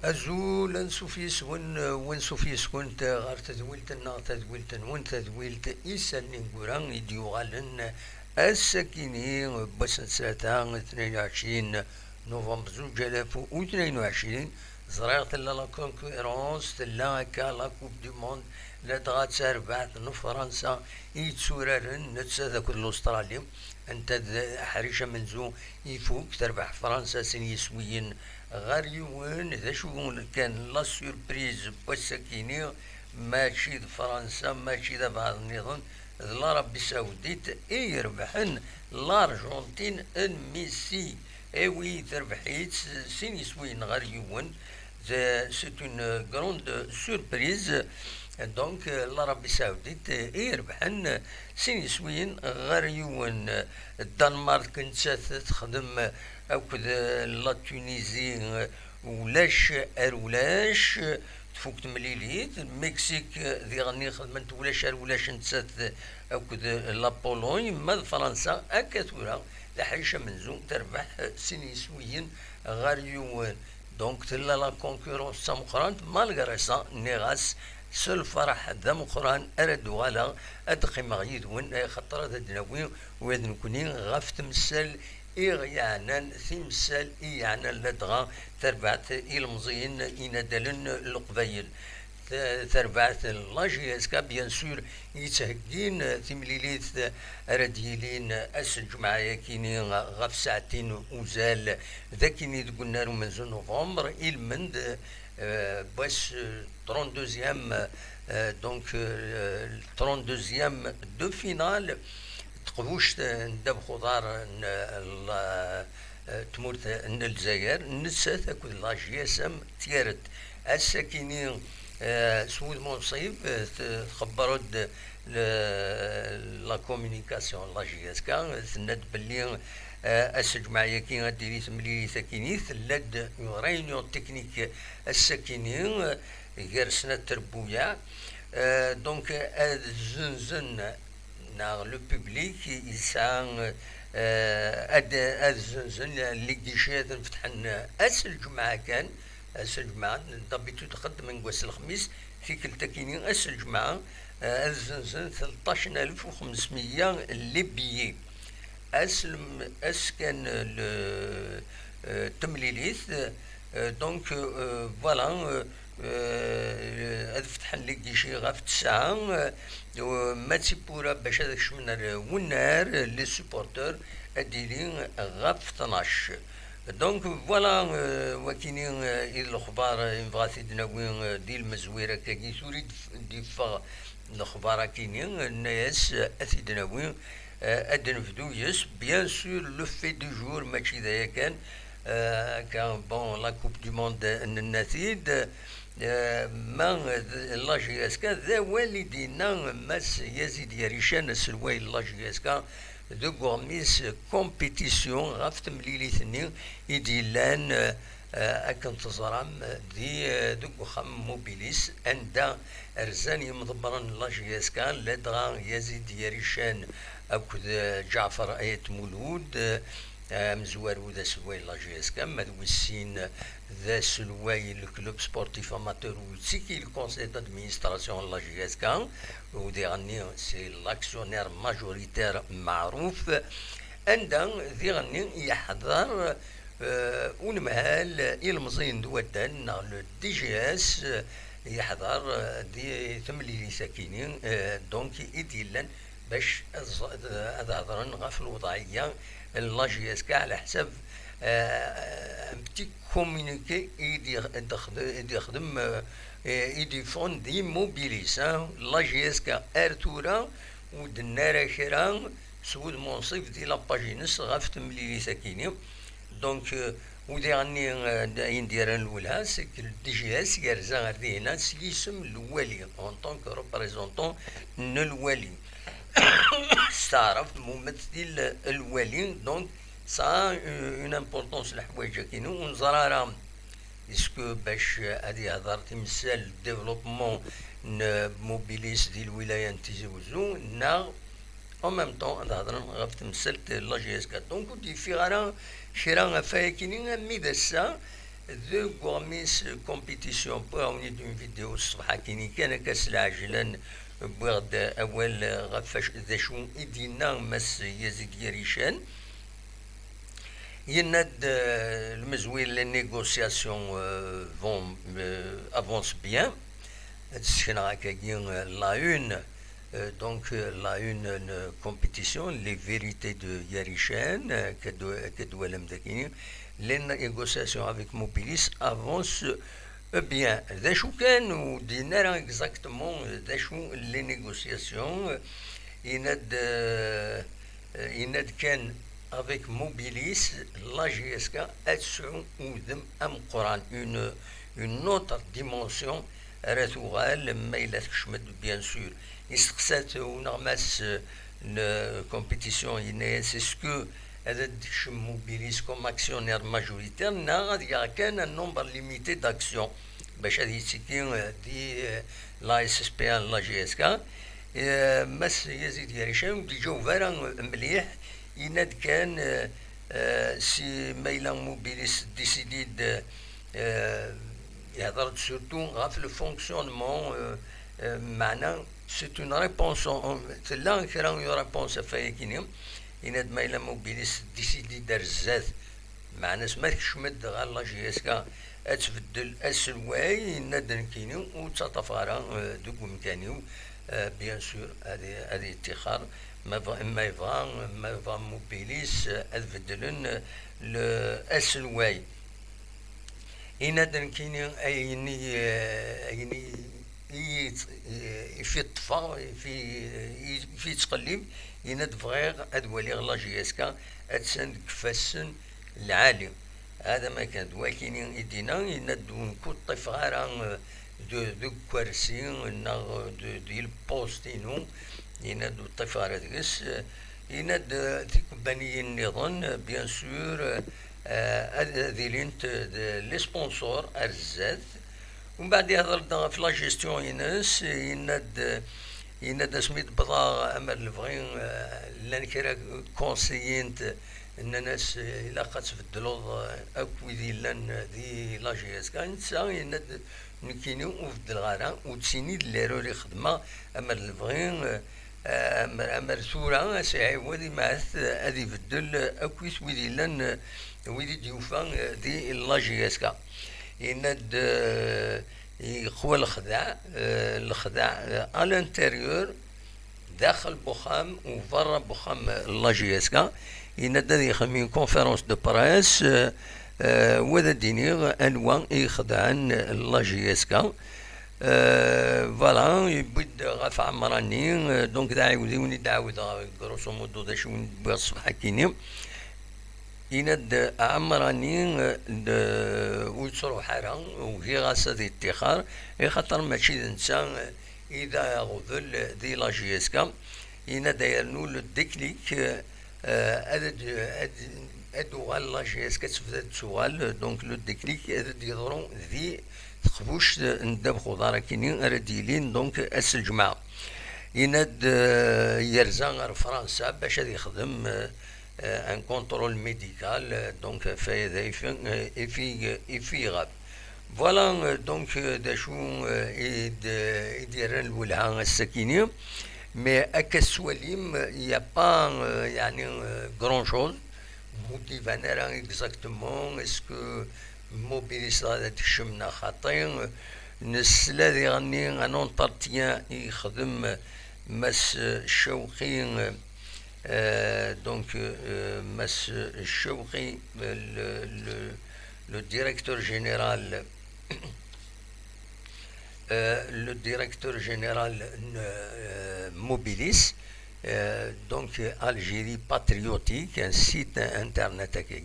أزول أنسوفيس ونسوفيس كنت غير تدويلت إيسان نقولان يديوغالن السكيني بس ساعتها 22 نوفمبر 2022 زريغت لا كونكورونس تلا كا لا كوب دو موند لا تغات ساربعت نو فرنسا يتسورارن نتسا ذاك الأسترالي أنت حريشة منزو يفوق تربح فرنسا سنيسويين غير يوان ذا شو كان لا سوربريز بوسكيني ماشي فرنسا ماشي ذا بعض النظام العربية السعودية يربحن الأرجنتين ان ميسي ايوي تربحيت سينيسوين غير يوان سي اون غروند سوربريز. دونك العربية السعودية يربحن سينيسوين غير يوان الدنمارك كنت تخدم أوكد لا تونيزي ولاش تفوق مليليت المكسيك ذي غني خدمت ولاش نتسات أوكد لا بولوني ما فرنسا أكثر لحيشة منزون تربح سينيسويين غير يوان. دونك تلا لا كونكورونس سامقران مالغريسا نيغاس سل فرح ذم قران أردو على أدقي مغيد وين خطرة الدناوي وإذن كونين غفت مسل إغيانا ثمسال إيانا لدغا تربعت إلمزين إندلن القبيل تربعت لاجيسكا بيان سور يتهجين ثمليليت رديلين أسل جمعة كيني غف ساعتين وزال ذاكيني تقولنا منذ نوفمبر المند بس 32e دونك 32e دو فينال تقبوش ندب خضار تمورت الجزائر نسات اكو لاجياسم تيرت الساكنين سود منصيب خبرود لا كومونيكاسيون لاجياسكا ثنات بلي الجمعيه كي غادي تملي ساكنين ثلاد ريونيون تكنيك الساكنين غير سنه تربويا. دونك الزنزن لو بوبليك يسعى الزنزن اللي قديشات نفتحن أسل جمعة كان أسل جمعة دابيتو تقدم من قواس الخميس في كل تكينين أسل جمعة الزنزن 13500 ليبيي أسكن التمليليث. دونك فوالا فتحن لك دي شي غاف الساعة ما تيبورا باش هذاك شمنا ونار لي سوبورتور اديرين غاف 12. دونك فوالا وكينين الاخبار يبغى دناوين ديال المزويره كي تريد ديفا الاخبار كاينين الناس اثيدناوين ادنفدو يس بيان سور لو في دو جور ماشي ذايا كان بون لا كوب دو موند النتيد ما لاجياسكا ذا والدينا ماس يزيد يريشان سلواي لاجياسكا دو غورميس كومبيتيسيون غاف مليليثني يديلان أكن تزرام دي دو خم موبيليس عند أرزاني مضبران لاجياسكا لدغا يزيد يريشان أكد جعفر آية مولود مزوار وذا سلواي لاجياسكا مدو السين ذا سلواي الكلوب سبورتيف اماتور وتسيكي الكونسي دادمينستراسيون لاجياسكا ودي غني سي لاكسيونير ماجوريتير معروف عندها ذي غني يحضر ونمهال المزين دوتان لو دي جي اس يحضر دي ثملي ساكنين دونك يديلن باش هضرن غف الوضعيه لاجياسكا على حساب بتي كومونيكي يخدم يديفون دي موبيليس لاجياسكا ارتورا ودنارا شرا سود منصف دي لاباجينس غاف تمليلي ساكيني. دونك ودي غني يندير الاولى سي دي جي اس يرزا غير هنا سيسم الوالي اون طونك ريبريزونطون الوالي استعرف ممثل الوالي. دونك سا اون امبورطونس الحوايج كاينين ونزرارا اسكو باش هادي يهضر تمثال ديفلوبمون موبيليس ديال الولايه نتيزوزو نا او ميم طون نهضر غاف تمثال لا جي اس كا. دونك ودي في غانا شيرا فايا كاينين ميداسا ذو قواميس كومبيتيسيون بغاوني دون فيديو الصباح كيني كان كاس العجلان بغد اول غفاش ذا شو ايدينا مس يزيد يريشان يناد المزويل لي نيغوسياسيون فون افونس بيان تسكن هكاكين لا اون donc la une compétition les vérités de Yarishan كدوالم داكيني les négociations avec Mobilis avancent bien ذا شو كان ودينا راه اكزاكتومون ذا شو لي نيغوسياسيون يناد كان avec Mobilis la GSK اتسعو ودم ام قران une autre dimension راه تغال ما الا تكشمد بيان سور يسقسات ونغماس الكومبيتيسيون ينايا سكو هذا ديكشم موبيليس كوم اكسيونير ماجوريتير نا غادي كان النومبر ليميتي داكسيون باش هادي تسكين دي لا اس اس بي ان لا جي اس كا مس يزيد يريشان دي جو فارا مليح يناد كان سي ميلان موبيليس ديسيديد يهضر سورتو غاف لو فونكسيونمون معنا c'est une réponse تلا كرا ريبونس فايكيني يناد ما الا موبيليس ديسيدي دار الزاد معنا ما تكشمد غير لا جي اس كا اتبدل السلواي يناد نكينيو وتطفارا دوك مكانيو بيان سور هذه اتخار ما يفا موبيليس اتبدلن السلواي يناد نكيني ايني في الطفا في تقليب يناد فغير ادوالي لا جي اس كا اتسند كفاسن العالي هذا ما كان ولكن يدينا يناد نكون طيف غير دو كوارسي ديال بوستينو يناد طيف غير ديس يناد تيكوباني النظام بيان سور هذه لينت لي سبونسور ارزاد ومن بعد يهضر في لا جيستيون يناد سميت بضا امر الفغين لان كرا كونسيينت ان الناس الا قد تبدلوا اكويدي لان دي لا جي اس كان يناد نكينيو وفد الغارة وتسيني ليروري خدمه امر الفغين امر ثورة ساعي ودي معث هذي بدل اكويس ويدي لان ويدي ديوفا دي لا جي اس كا يناد يخوى الخداع الانتيريور داخل بوخام وبرا بوخام لا جي اس كا يناد يخمين كونفيرونس دو بريس وذا دينيغ انواع يخدعن لا جي اس كا فوالا يبد غاف عمراني دونك داعي داعود غروسو مودو دا شو نبغي الصباح كيني يناد عمراني ويتصرو حارة وهي غاسة دي اتخار خاطر ماشي انسان اذا غفل دي لا جي اس كا يناد يرنو الديكليك ادو لا جي اس كا تبدا تسوال دونك لو ديكليك يضرو ذي تخبوش ندب خضارة كيني رديلين دونك اس الجماعة يناد يرزا غير فرنسا باش هذا يخدم ان كونترول ميديكال دونك فهذا يفي غاب فوالا دونك دا شو يدير الولعة السكينية مي اكا السواليم يا با يعني غران شوز موتيفانا راه اكزاكتومون اسكو موبيليس غادا تكشمنا خاطين نسلا دي غني ان اونترتيان يخدم مس الشوقي دونك مس الشوقي لو ديريكتور جينيرال le directeur général Mobilis, donc Algérie patriotique, un site internet qui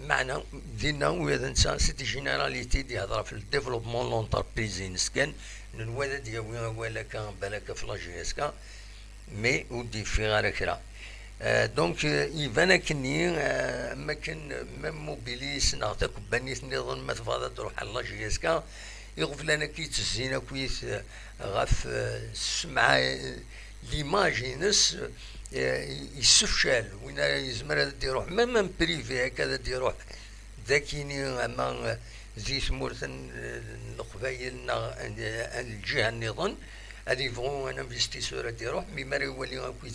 معنا دينا وهذا انسان سيتي جينيراليتي دي هضره في الديفلوبمون لونتربريز نسكن نوالد ديالي ولا كان بالك في لا جي اس كا مي ودي في غير كرا دونك يبان كني ما كان ميم موبيليس نعطيك بانيت نظن ما تفاضل تروح على لا جي اس كا يغفل انا كي تزينا كويس غاف السمعه ليماجينس يسفشال وين يزمر هذا يروح ميم بريفي هكذا يروح ذاكيني أما زي ثمورة القبايل الجهة النظام هذي فغون ان انفستيسور هادي يروح مي ماري يولي هاكويت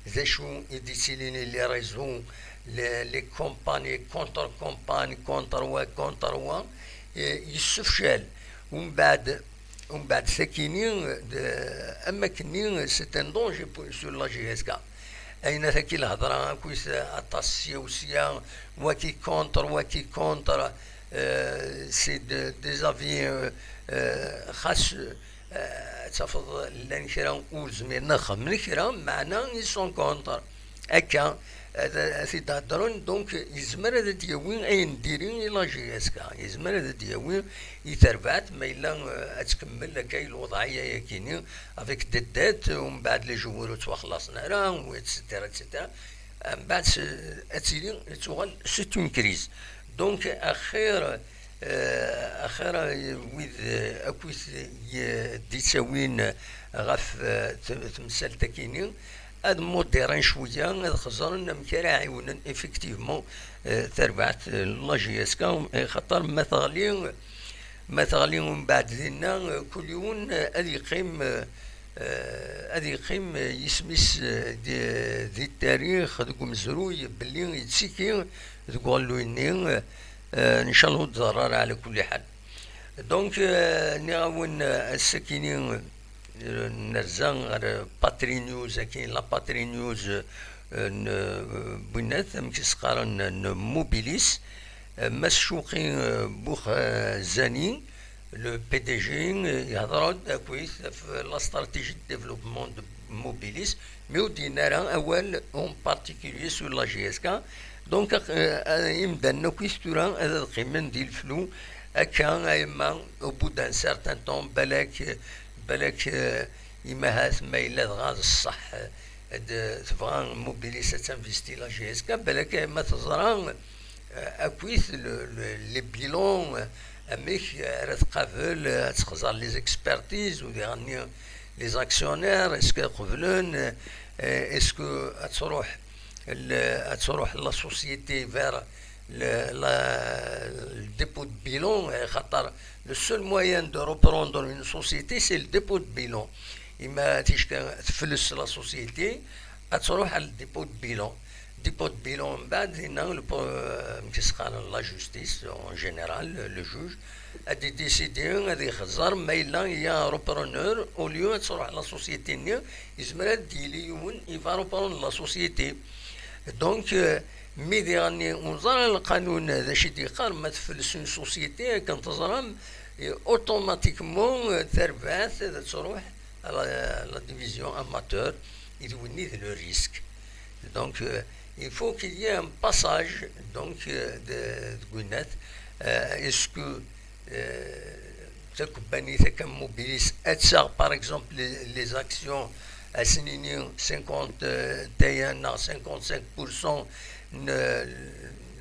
ذا شو يديسيليني لي ريزون لي كومباني كونتر وا يسفشال ومن بعد ثاكيني اما كني سي ان دونجي سور لا جي اس كا اين ثاكي الهضره كويس اتاسيا وسيا وكي كونتر سي ديزافي خاص تفض لان كرا وزميرنا خمن كرا معنا يسون كونتر هكا في تهضرون دونك يزمر هذا دياوين اين ديرين لا جي اس كا يزمر هذا دياوين يتربعت ما الا تكمل لك الوضعيه ياكيني افيك ددات ومن بعد لي جمهور تخلصنا راه واتسيتيرا اتسيتيرا من بعد اتيلي تغال سي اون كريز دونك اخيرا ويذ اكويس ديتاوين غاف تمثال تاكيني هاد موديران شويه هاد خزرنا مكرا عيونا افكتيفمون تربعت لا جي اس كا خاطر مثالي ومن بعد دينا كل يوم هادي يقيم يسميس دي التاريخ دوك مزروي باللي يتسيكي تقول له اني ان شاء الله تضرر على كل حال دونك نعاون الساكنين نرزان غير باتري نيوز كاين لا باتري نيوز بنات مكسقارن موبيليس مسشوقين بوخ زاني لو بي دي جي يهضروا كويس في لا استراتيجي ديفلوبمون دو موبيليس ميو دينارا اول اون بارتيكولي سور لا جي اس كا دونك يمدنا كويس تورا هذا القيمه ديال الفلو هكا اما او بو دان سارتان طون بالك إما هات ما إلا غاز الصح تبغى موبيليسا تنفيستي لا جي اس كا بالك ما تزرع أكويث لي بيلون أميك راه تقابل تخزر لي زيكسبرتيز وديغني لي زاكسيونير اسكو يقبلون اسكو تروح لا سوسيتي فير le dépôt de bilan, le seul moyen de reprendre une société, c'est le dépôt de bilan. Il m'a dit que la société, le dépôt de bilan. Dépôt de bilan, la justice en général, le juge, a décidé qu'il y a un repreneur, au lieu de la société, il va reprendre la société. Donc, ميدي راني ونظر القانون هذا شي ديقار ما تفلس اون سوسيتي كنتظرم اوتوماتيكمون تربعات تروح لا ديفيزيون اماتور يدوني لو ريسك دونك il faut qu'il y ait un passage donc de قلنات اسكو تكباني تكموبيليس اتساغ باغ اكزومبل لي زاكسيون اسنيني 50 ديانا 55%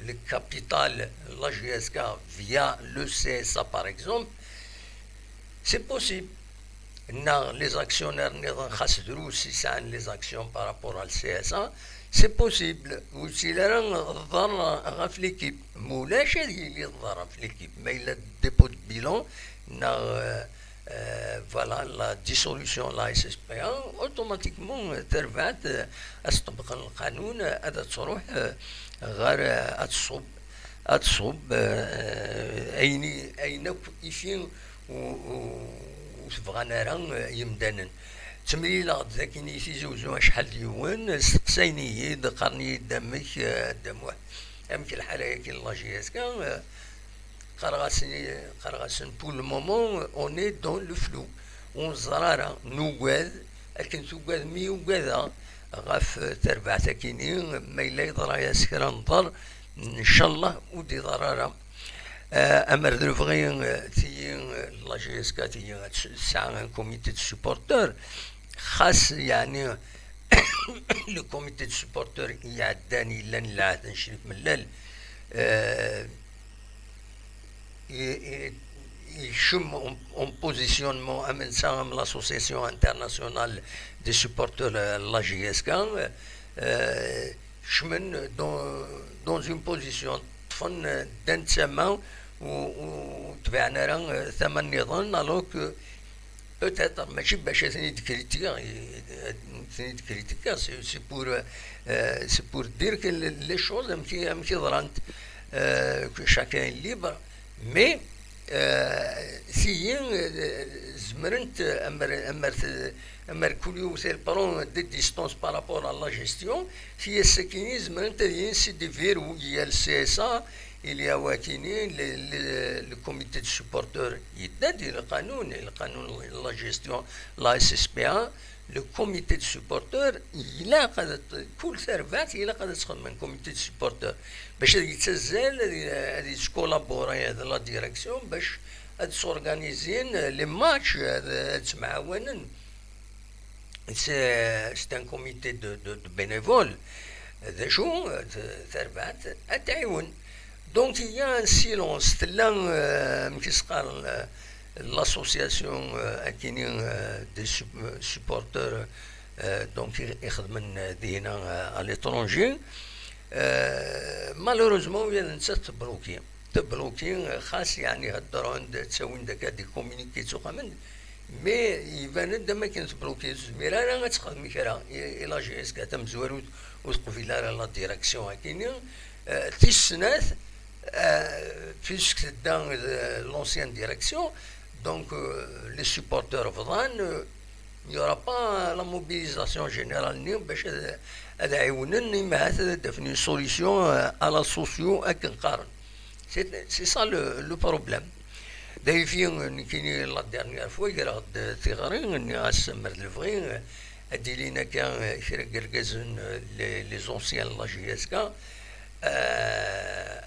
le capital, la GSK via le CSA par exemple, c'est possible. Les actionnaires n'ont si ça les actions par rapport au CSA, c'est possible. Ou si les gens l'équipe, moulache il l'équipe, mais le dépôt de bilan, voilà la dissolution de la SSPA automatiquement ترفعت استطبق القانون هذا تروح غير اتصب اين يفين وتبغى نرى يمدانا تمريلا ذاك نيتي زوجو شحال ديوان سقسيني ذكرني دمك دموع يمكن الحاله كاين لا جي اس كا pour le moment on est dans le flou on زرارة نوغاذ لكن توغاذ ميوغاذا غاف تربع تاكيني ما إلا يضرا ياسكرا نضر إن شاء الله ودي ضرارة أمر دلفغي تي لا جي اس كا تي ساعة كوميتي دو سوبورتور خاص يعني لو كوميتي دو سوبورتور يعداني لان لا نشرف ملال en positionnement à l'association internationale des supporters la GSK dans une position طفن دان تما وتبعنا راه ثمن نظام الوغ peut-être ماشي باش ثاني كريتيكا سي بور دير que les choses مكي ضرانت chacun est libre mais si زمرنت امر كل يوم برون دي ديستونس par rapport à la gestion si السكيني زمرنت ينسي دي فيرو يا السي اس ا اللي هو كاينين الكوميتي دو سوبورتور يدادي القانون لا جيستيون لا اس اس بي ا لو كوميتي دو سوبورتور الا قد كل ثرفات الا قد تخدم من كوميتي دو سوبورتور باش يتسزل هذه تكولابوري هذا لا ديريكسيون باش تسورغانيزين لي ماتش تمعاونن سي ان كوميتي دو بينيفول هذا شو ثرفات تعاون. Donc il y a un silence. Là, l'association des supporters donc à l'étranger, malheureusement il y a une certaine تبلوكي خاص يعني هالدرون تسوين داك دي كومونيكي تخمن مي يبان ما كانت بلوكي زميره راه غتخدم كرا الا جي اس كتم زوار وتقفي لا ديريكسيون كاينين تيسنات puisque dans l'ancienne direction, donc les supporters vran, il n'y aura pas la mobilisation générale, une solution à la socio. C'est ça le problème. D'ailleurs, la dernière fois, il y a les anciens de la GSK.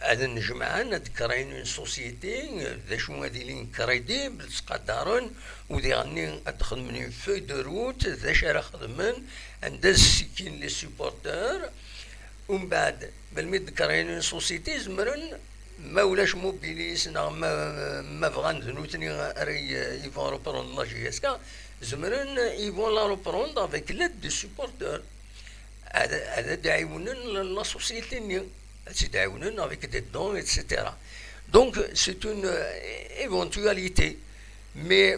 هذا نجمعا نذكرين اون سوسيتي ذا شو هادي لين كريديبل تقدرن ودي غني تخدمني في دو روت ذا شرا خدمن عند السكين لي سوبورتور ومن بعد بالمي ذكرين اون سوسيتي زمرن ما ولاش موبيليس ما بغان ذنوتني ري يفون روبرون لا جي اس كا زمرن يفون لا روبرون افيك ليد دو سوبورتور هذا داعيونن لا سوسيتي avec des dons, etc. Donc, c'est une éventualité. Mais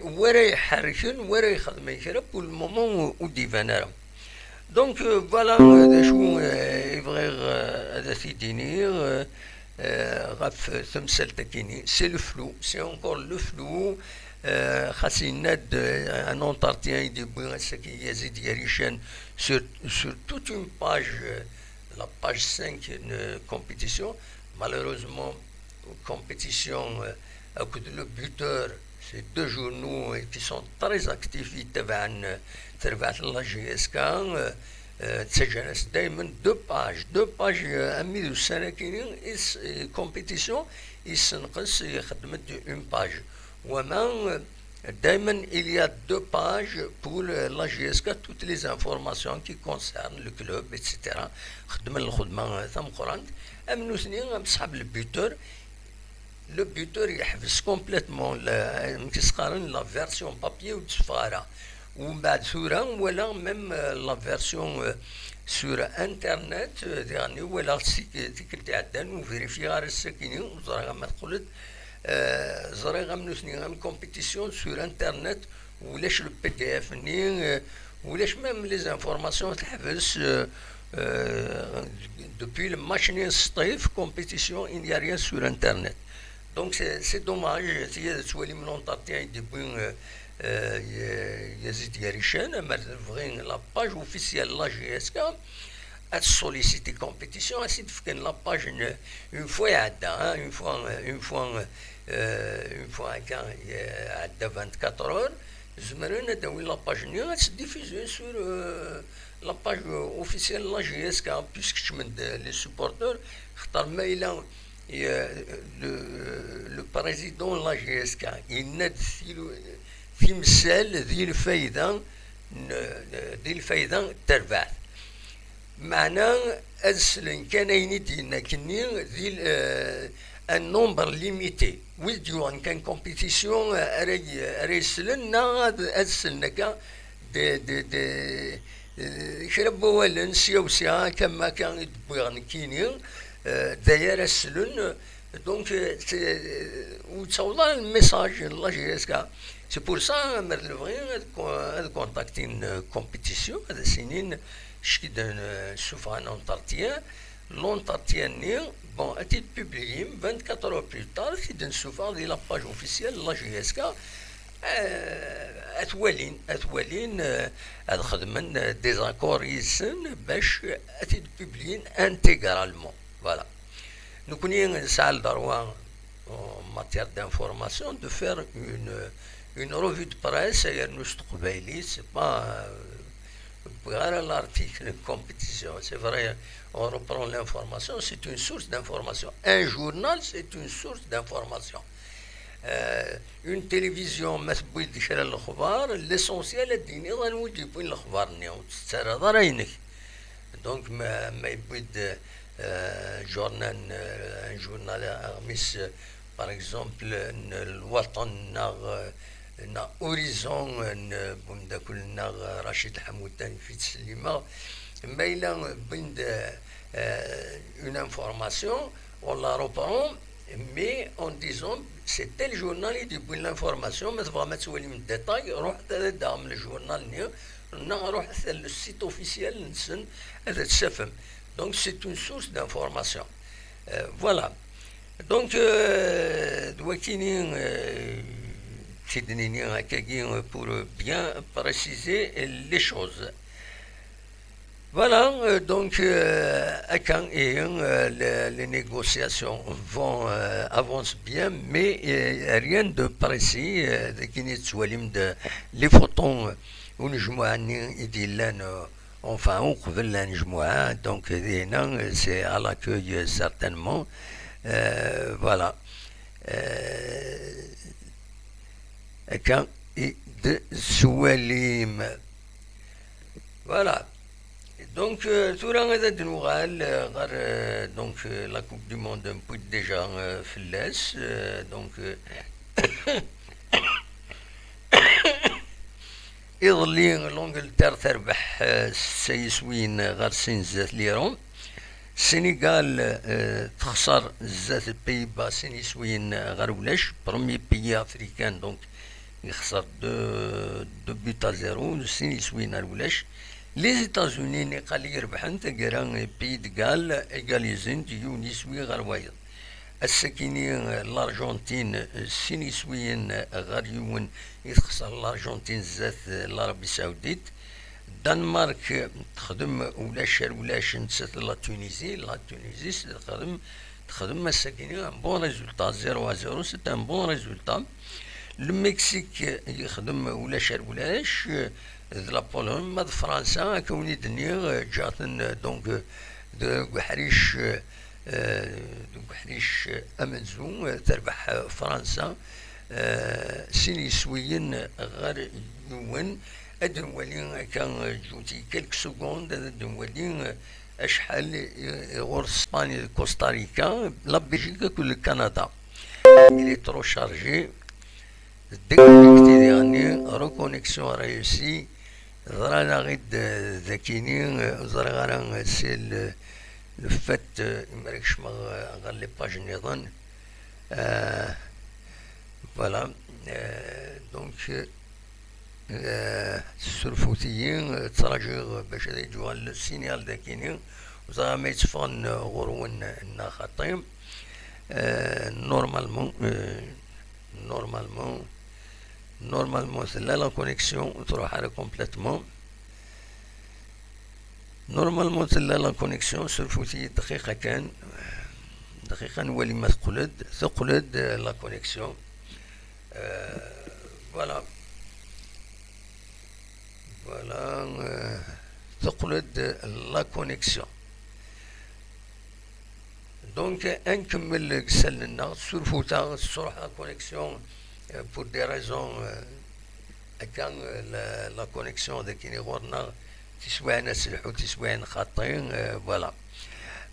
pour le moment où divin. Donc, voilà, c'est le flou, c'est encore le flou. Un entretien sur toute une page. La page 5, une compétition. Malheureusement, compétition le buteur, c'est deux journaux qui sont très actifs. Ils la GSK. Deux pages. Compétition, ils sont une page. Il y a deux pages pour la GSK, toutes les informations qui concernent le club, etc. Le buteur يحفظ complètement la version papier ou تصفارة ومن بعد صورة ولا même la version sur internet يعني ولا تيكل تعدن وفيريفي غير الساكنين وزرا ما تقولت زرا غمنوسني compétition sur internet ولاش le PDF ني ولاش même les informations تحفظ depuis le match الصيف compétition il n'y a rien sur internet. Donc c'est dommage. Tu vois les l'entretien depuis Yazid Yarishan, la page officielle de la GSK a sollicité compétition, a fait la page une fois une fois à 24 heures, la page est diffusée sur la page officielle de la GSK, puisque les supporters, le président de la GSK, il n'a في مثال ذي الفايدة تربح معناه أسلن كان يندينا كني ذي un nombre limité ويديو أن كان compétition أريسلن ناد أسلن كا كرب ولن سيوسيا كما كان يدبغ كيني داير السلون دونك وتصور الميساج الله يسكا سي بور سا مرلفغي هاد كونتاكتين كومبيتيسيون هاد سنين شكد نشوفها لونتارتيان لونتارتيان بون اتيت بوبليي 24 اور بلو تار كي نشوفها دي لاباج اوفيسيال الله يسكا اتولين هاد خدمن ديزاكور يسن باش اتيت بوبليين انتيغرالمون فوالا نكوني نسعى الدروة en matière d'information de faire une revue de presse c'est pas l'article de compétition, c'est vrai, on reprend l'information, c'est une source d'information. Un journal, c'est une source d'information. Une télévision, l'essentiel est donc un journal par exemple الوطن نا اوريزون بومدا رشيد الحموداني في تسليمه ما إلا بند une information on la reprend mais en disant c'est tel journal qui donne l'information ما تبغى ما تولي من الديتاي روح داهم الجورنال روح للسيت اوفيسيال نسن هذا تسفهم donc c'est une source d'information voilà donc pour bien préciser les choses. Voilà, donc les négociations avancent bien, mais rien de précis. Les photons, enfin, on donc c'est à l'accueil certainement. Voilà. de Soualim. Voilà. Donc, donc la Coupe du Monde un peu déjà flash. Donc, يظلي لونجلتير تربح سيسوين غير سين زات ليرون. السنغال تخسر زات البيبا سينيسوين غير ولاش برومي بيي افريكان دونك يخسر دو بوت ا زيرو سينيسوين غير ولاش. لي زيتازوني نقال يربحن تقرا بي دقال ايغاليزين ديو نسوي غير وايض. السكيني الارجنتين سينيسوين غير يون يخسر الارجنتين زات العربية السعودية. الدنمارك تخدم ولاش نسات لا تونيزي تخدم السكيني بون ريزولتا 0-0 سي ان بون ريزولتا. المكسيك يخدم ولاش لا بولون ماد فرنسا كوني دنيا جاتن دونك دو حريش امنزو تربح فرنسا سينيسويين غير يون. ادنولي كان جوتي كلك سكوند ادنولي اشحال غور اسبانيا كوستاريكا لا بلجيكا كل كندا il est trop chargé déconnecté dernier reconnexion réussie ضرنا غيد ذاكيني زرغانا سي لو فات مالكش ما غير لي باج نظن فوالا دونك السلفوتيين تراجعوا باش يجوا السينيال داكيني وزرا ما يتفان غرون نا خطيم normalement c'est là la connexion تروح على complètement. normalement c'est là la connexion سلفوتي دقيقة نولي ما ثقلد la connexion voilà تقلد la connexion. donc نكمل قسلنا سلفوتا صراحة la connexion pour des raisons كان la connexion داكيني غورنا تسوى نسلحو تسوى خاطين فوالا.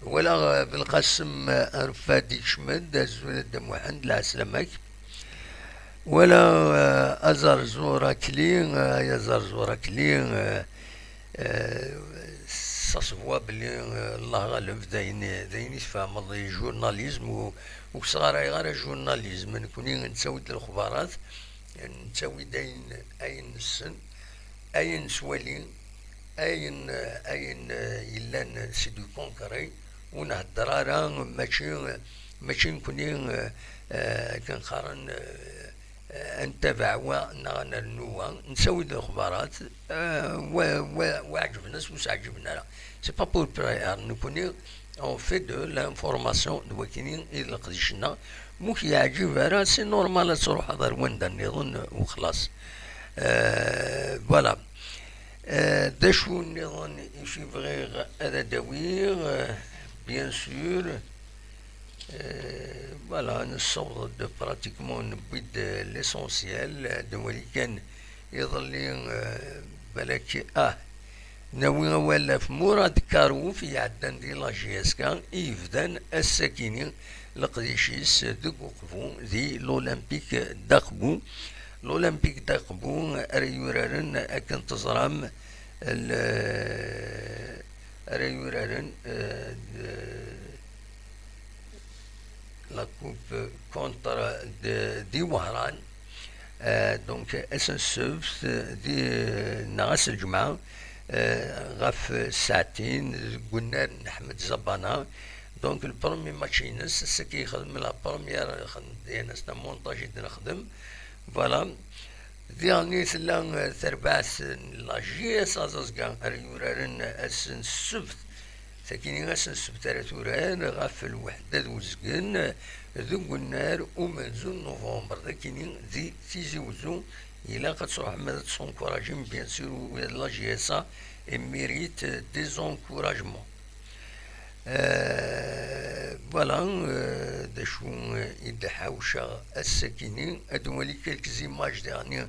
ولا بالقسم رفادي شمد الزولد محمد العسلامك ولا أزر زورا كلين يزر زورا كلين ساسفوا بلي الله غالب داين يفهم الله جورناليزم وصغار غير جورناليزم نكوني نتساود الخبارات نتساوي داين اين السن اين سوالي اين يلان سيدو كونكري ونهضر راه ماشي نكوني كنقارن نتابع نرنوا نسوي الاخبارات وعجبنا واش عجبنا لا سي با بور بلاير نكوني اون في دو لانفورماسيون دوكينين الى قديشنا موك يعجب راه سي نورمال تروح هذا وندا نظن وخلاص فوالا داشو النظام يشي بغي هذا داوير بيان سور فوالا نصوت براتيكمون نبيد ليسونسيال دوالي كان يظل بالك ناوي ولا في مراد كارو في عدن دي لاجيسكا يفدان الساكنين لقديشيس دوك وقفو دي لولمبيك داقبو لولمبيك داقبو ريورارن اكن تزرام ريورارن لا كوب كونتر دي وهران دونك اسن سوفت دي ناس الجمعة غاف ساعتين قلنا نحمد زبانا دونك البرومي ماتشينس سكي يخدم لا بروميير دينا سنا مونتاج نخدم فوالا ديالني سلا ترباس لاجيس ازازكا ريورارن اسن سوفت ساكنين اسن سبت توران غاف الوحدة وزقن ذو النار ومنزل نوفمبر ذاكينين ذي تيزي وزو إلا قد تروح ماذا تسونكوراجيم بيان سور لا جي اس ا ميريت ديزونكوراجمون فوالا داشو يدحاوشا الساكنين ادوالي كالك زيماج ديالني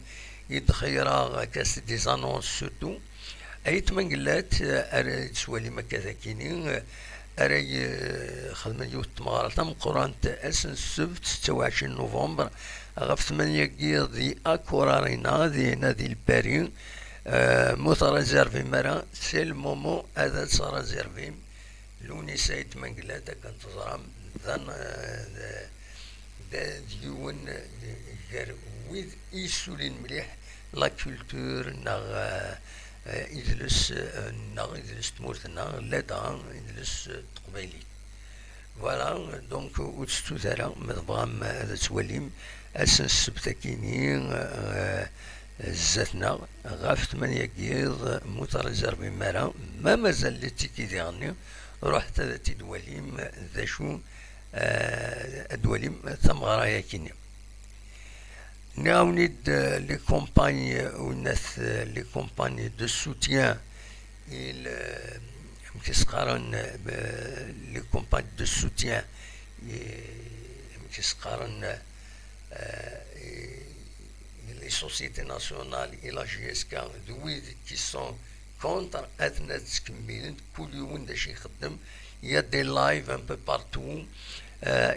يدخيرا كاس دي زانونس سورتو ايت منقلات ارى تسوالي مكا ذاكينين ارى خدمة يوت مغارة مقرانة اسن السبت 26 نوفمبر غف 8 دي اكورارينا دي نادي البارين متريزيرفي مرا سي المومون هذا تريزيرفي لوني سايت منقلات كانت تزرام ذن ديون غير ويد يسولين مليح لا كولتور يجلس تمورتنا لا دا يجلس تقبيلي فوالا دونك وتستو ثرا مضبام هذا توليم اسن السبتاكيني زاتنا غاف 8 كيض متريزرفي مرا ما مازال التيكي ديالني رحت هذا تدوليم ذا شو ادوليم ثم غرايا كيني نعاونيد لي كومباني والناس لي كومباني دو سوتيان كيسقارن لي كومباني دو سوتيان كيسقارن لي سوسيتي ناسيونال اي لا جي اس كا دويد كي سون كونتر ادنا تكملين كل يوم داش يخدم يا دي لايف ان بو بارتو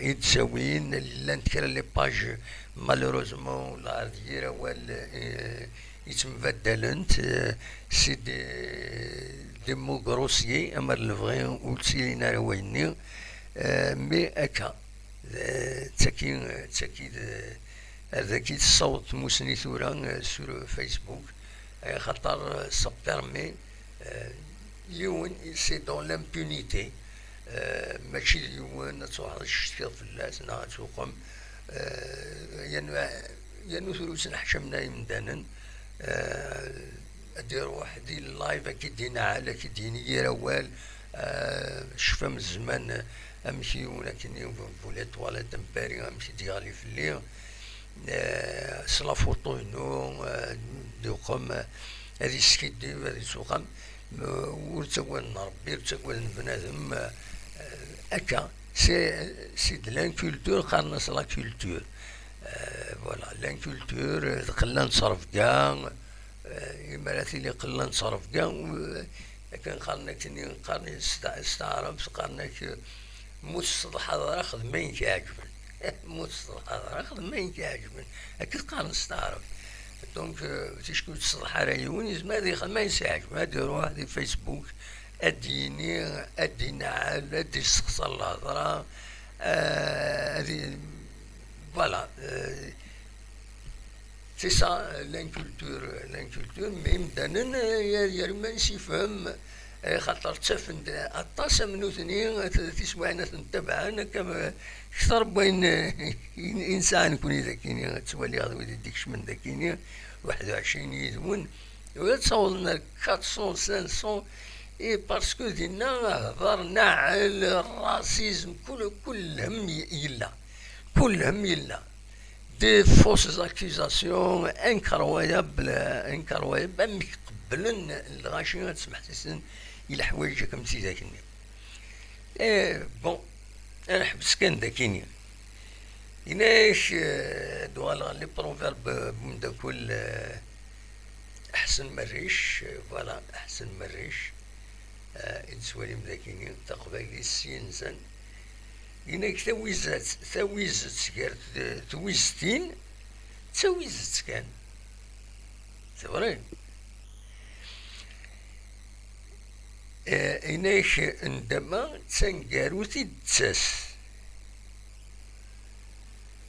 يتساوين لانتكرا لي باج مالوروزمون لا ديرا وال يتمبدلنت سي دي مو غروسيي اما الفغي ولسينا رويني مي اكا تاكيد هذاك الصوت موسني ثورا سور فيسبوك خاطر سبيرمي يون سي دون لامبونيتي ماشي اليوم تروح تشتي في الناس تقوم ينو ثلوث نحشمنا يمدانا ادير وحدي اللايف كيدينا على كيديني يروال شفا من الزمان امشي ولكن فولي طواليت مباري امشي ديالي في الليل سلا فوطو نو دوقم هذه سكيدي وهذه سوقم ورتقوال نربي ورتقوال بنادم هكا سي دو لانكولتور قارناس لا كولتور فوالا لانكولتور قلنا نصرف كاع يمارثي اللي قلنا نصرف كاع كان قارنا كني قارني استعرف قارنا موت الحضاره خدمين كيعجبن موت الحضاره خدمين كيعجبن اكيد قارن استعرف دونك تيشكو تصلح على يونس ما ينساعش ما يروح في فيسبوك اديني ادي نعال ادي يسقسى الهضره هذه فوالا سي سا لانكولتور ميم دانن يا ما يفهم خاطر تفند الطاسه منو ثنين تسوانا تبعنا كما اكثر بين انسان كوني ذاكيني تولي غادي يديكش من ذاكيني 21 يدون وتصور لنا 400 500 اي باسكو دينا هضرنا على الراسيزم كلهم يلا دي فوسز اكيزاسيون انكرويابل ما يقبلن الغاشي تسمح تسن الى حوايج كم سي ذاكني بون انا حبس كان ذاكيني يناش دوال لي بروفيرب من داكل احسن مريش فوالا احسن مريش انسوالي مذاكيني تقبل السينزن يناك ثويزت سكرت تويزتين تسويزت كان سي إناش عندما تنقارو تيدساس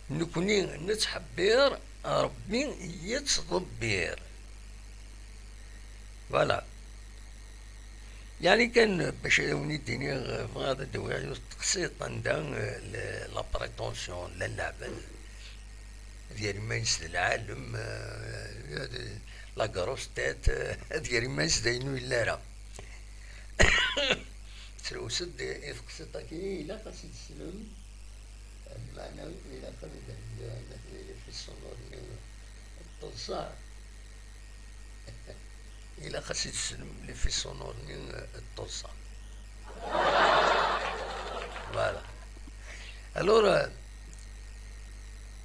نكوني نتحبير ربي يتضبير فوالا يعني كان باش ونيديني غادا دوي تقسيط عندها لا بريتونسيون للعبة ديال ما ينسد العالم لا كروستات ديال ما ينسد ينو إلا راه تروسد يتقسيط كي إلا قصيد السلم المعنوي إلا قصيد في الصنور التلصار إلا قصيد السلم اللي في الصنور من التلصار فوالا ألورا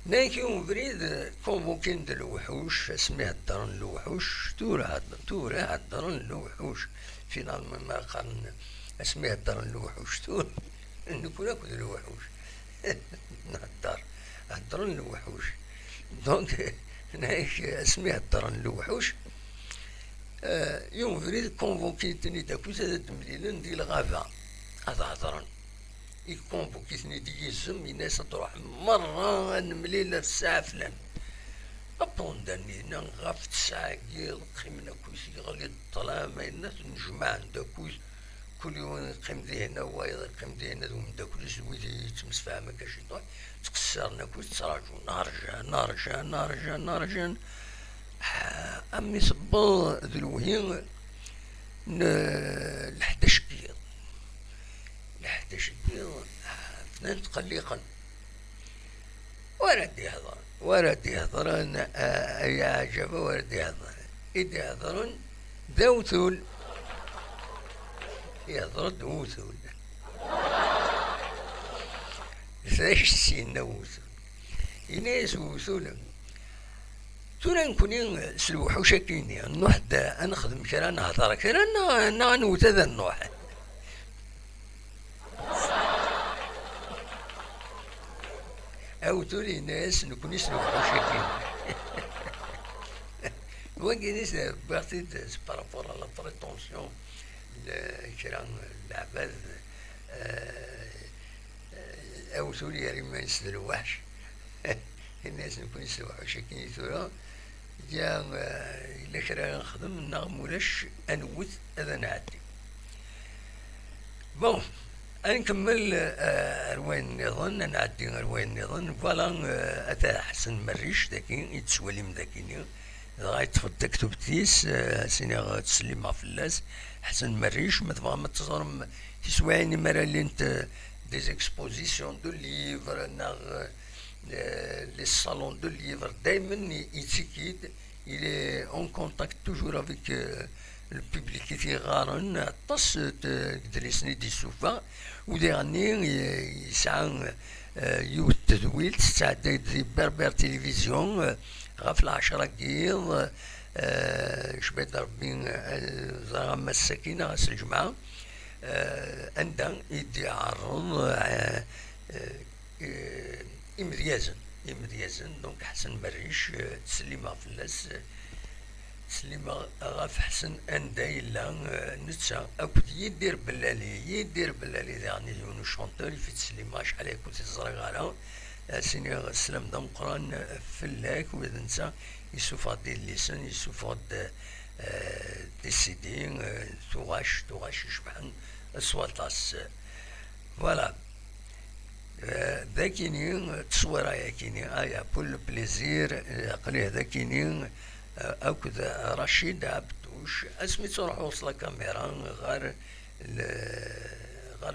ناكي بريد كونفوكين د الوحوش اسمها الدرن الوحوش تورا الدرن الوحوش فينالمون ما قارن اسمها الدرن الوحوش تورا نكون اكل الوحوش الدرن الوحوش دونك ناكي اسمها الدرن الوحوش يوم بريد كونفوكين تني داكوز هذا تمليلن ديال الغابة هذا هضرن يكونفوكيتني دي يزم الناس تروح مرة نمليلة الساعة فلان أبون داني نغاف الساعة كيل قيمنا كويس يغلي الظلام الناس نجمع داكوز كل يوم قيم ذي هنا ويضا قيم ذي هنا دوم داكوز زويدي تمس فاهمة كاشي طوي تكسرنا كويس تراجعو نرجع أمي صبر ذلوهين لحداش كيل اثنين تقليقا ورد يهضر يا عجب ورد يهضر إذا يهضرن ذوثول يهضر دوثول ثلاث سنين وثول يناس وثول تورا نكوني سلوحوشا كيني نوح دا نخدم كرا نهضر كرا نوت هذا النوح أو تولي ناس نكون يسلوحو شاكين واقي ناس بارتي بارابور على بريتونسيون كرا العباد أو تولي يعني ما يسلوحش الناس نكون يسلوحو شاكين ثورا ديا إلا كرا نخدم نغمولاش أنوت هذا نعدي بون نكمل أروان النظام نعدي أروان النظام فوالا أتا حسن مريش ذاكي يتسوالي من ذاكيني غاية تفضل كتبتيس سيني تسلي مع فلاس حسن مريش مثلا ما تصرم تسواني مرة اللي انت ديز اكسبوزيسيون دو ليفر ناغ لي صالون دو ليفر دايما يتسكيد il est en contact toujours avec le public qui غارن طس تدرسني دي سوفا وديرني يسعى يوت تدويل تستعد دي بربر تلفزيون غاف العشرة كيل شبيت ربي زرام السكينة غاس الجمعة عندها يدي عرض إمريازا إمديازن دونك حسن مريش تسليمة فلاس تسليمة غاف حسن أندا إلا نتسا أكد يدير بلالي يعني يونو شونتور في تسليمة شحال يكون تزرق سيني سلام دم قران فلاك وإذا نسا يسوفا دي اللسان يسوفا دي سيدين توغاش يشبحن أصواتاس فوالا ذاكيني تصويرا ياكيني آيا بول بليزير قليه ذاكيني أكد رشيد عبدوش اسمي تروح وصل كاميرا غار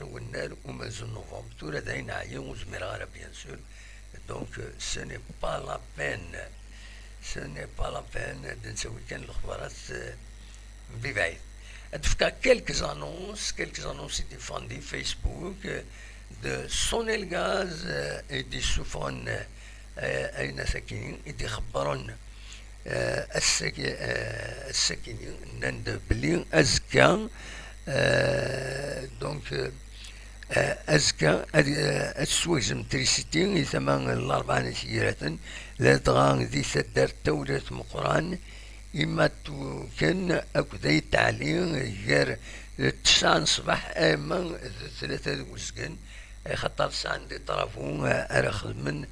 ونال ومازال نوفمبر تورا داين عيون وزمير غار بيان سور دونك ce n'est pas la peine de نسوي كان الأخبارات ببعيد. أتفكر quelques annonces défendues Facebook de Sonelgaz et de Soufran أين ساكنين يدي خبرون الساكنين نند بلي أزكى دونك أزكى السويزم تريسيتي ثمان الأربعة نسيرات لا تغان ذي سدر تولة مقران إما كان أكدي التعليم غير 9 صباح أما 3 وسكن خطر سان دي طرفون أرخ من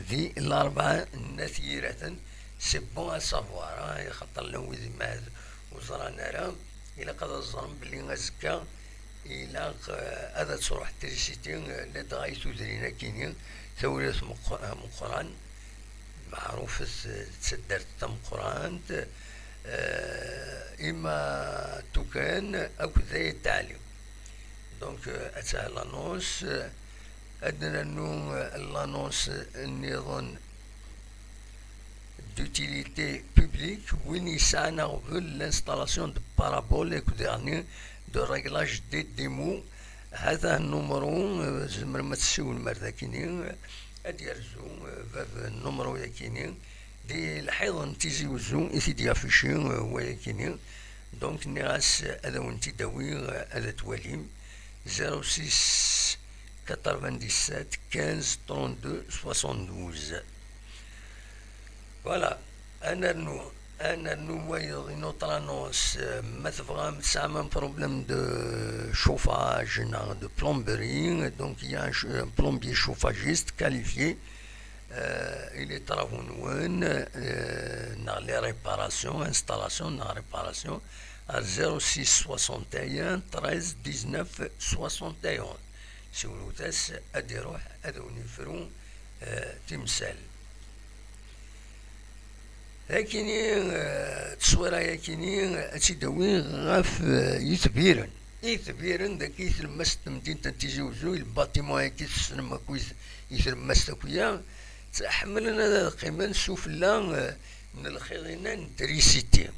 ذي الأربعة نسيرات سي بون أسافوار خطر لو ذي ماذ وزرانا راه إلا قد الظلم بلي أزكى إلا هذا تروح تريسيتي لدغاية تدرينا كينين ثورة مقران معروفة تسدرت مقران إما تكان أو ذي التعليم دونك أتى لانونس أدنى نو لانونس النظام d'utilité publique وين يسعنا l'installation de parabole dernier de réglage des démos هذا النمرو زمر ما تسول مرة كينين أديرزو باب النمرو يكينين دي الحيض تيزي وزو إثيدي أفيشين ويكينين دونك نغاس هذا وانتي داوي هذا تواليم 06 97 15 32 72 فوالا أنا نويض نوتر أنونس ما تبغى تسعى بروبليم دو شوفاج دو بلومبري دونك يا بلومبيي شوفاجيست كاليفيي إلي طرافون وين نا لي ريباراسيون انستالاسيون نا ريباراسيون 06 61 13 19 61 سولو تاس أدي روح أدوني فرو تمثال لكن تصويرها يكيني تيداوي غاف يثبيرن داك يثلمس تمدين تنتيجوزو الباتيمون هاكي تسلم كويس يثلمس تاكويا حملنا قيمة نسوفلا من الخيضنا نتريسيتي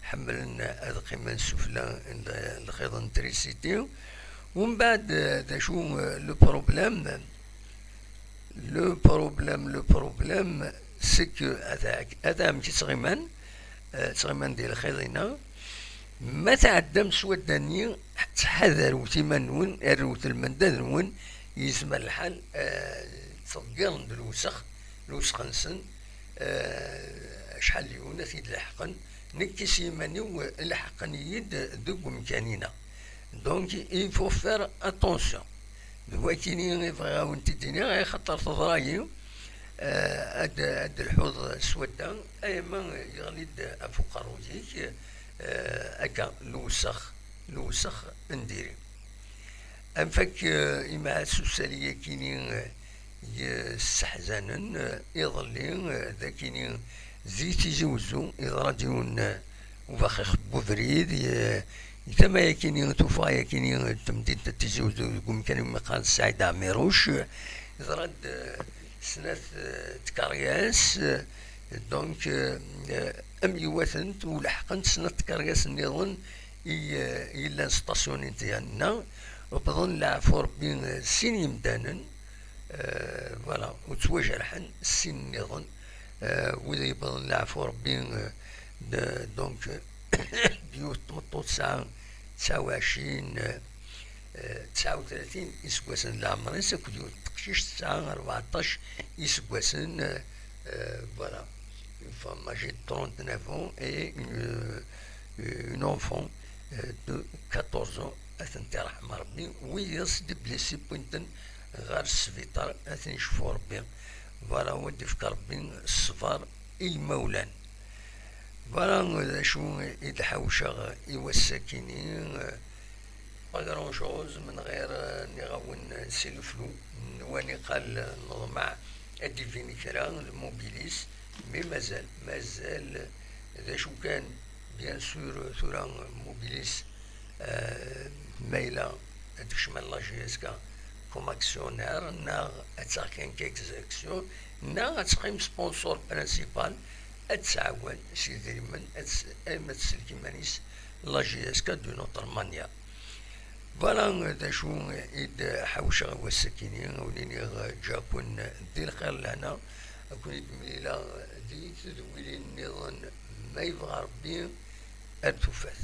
حملنا هذا قيمة نسوفلا الخيض نتريسيتي ومن بعد دا شو لو بروبليم سكو هذا ماشي تغيمان ديال الخيضينا ما تعدم سوداني تحذر وتيمانون الروت المندانون يسمى الحال تفقرن الوسخ نسن شحال ليونا في الحقن نكي سيمانيو الحقن يد ذوق مكانينا دونك يفو فير اتونسيون هو كيني يبغاو نتديني خاطر تضرايو هاد الحوض سودا ايما يغليد افوق روجيك هكا الوسخ نديري انفك إما سوسالية كينين يستحزنن يظلين ذاكينين زيتي جوزو يضرجون وفاخ بوفريد ثم يكينين توفايا كينين تمدين تتجوزو يقوم كانوا مقال السعيد عميروش يضرد سنة تكارياس دونك أميواتنت ولحقنت سنة تكارياس نظن إلا ستاسيونين ديالنا وبظن لعفو ربي سين يمدانن فوالا وتواجرحن السين نظن وإذا يبظن لعفو ربي دونك بيوت تمطو 29 39 إسكواسن العمر يساكو ديوت كيش تسعة 14 يسكواسن فوالا. Une femme âgée de 39 ans et une enfant de 14 ans. أثنتي رحمة ربي ويص دي بليسي بوينتن غار السبيطار أثني شفو ربي فوالا. ودي فك ربي الصفار المولان فوالا. شو يتحوشا إيوا الساكنين با غرون شوز من غير نغاون نسلفلو واني قال نضمع اديفيني كرا الموبيليس مي مازال ذا شو كان بيان سور ثورا موبيليس مايلة تشمل لا جي اس كا كوم اكسيونير نا اتساكن كيكس اكسيون نا تقيم سبونسور برانسيبال اتساعون سيدي من تسلكي مانيس لا جي اس كا دو نوتر مانيا فوالا. دا شو إد حوشة والسكينين وليني جاكون دي الخير لهنا أكون مليلة دي تدويلي النظام ما يبغى ربي أرتفاث.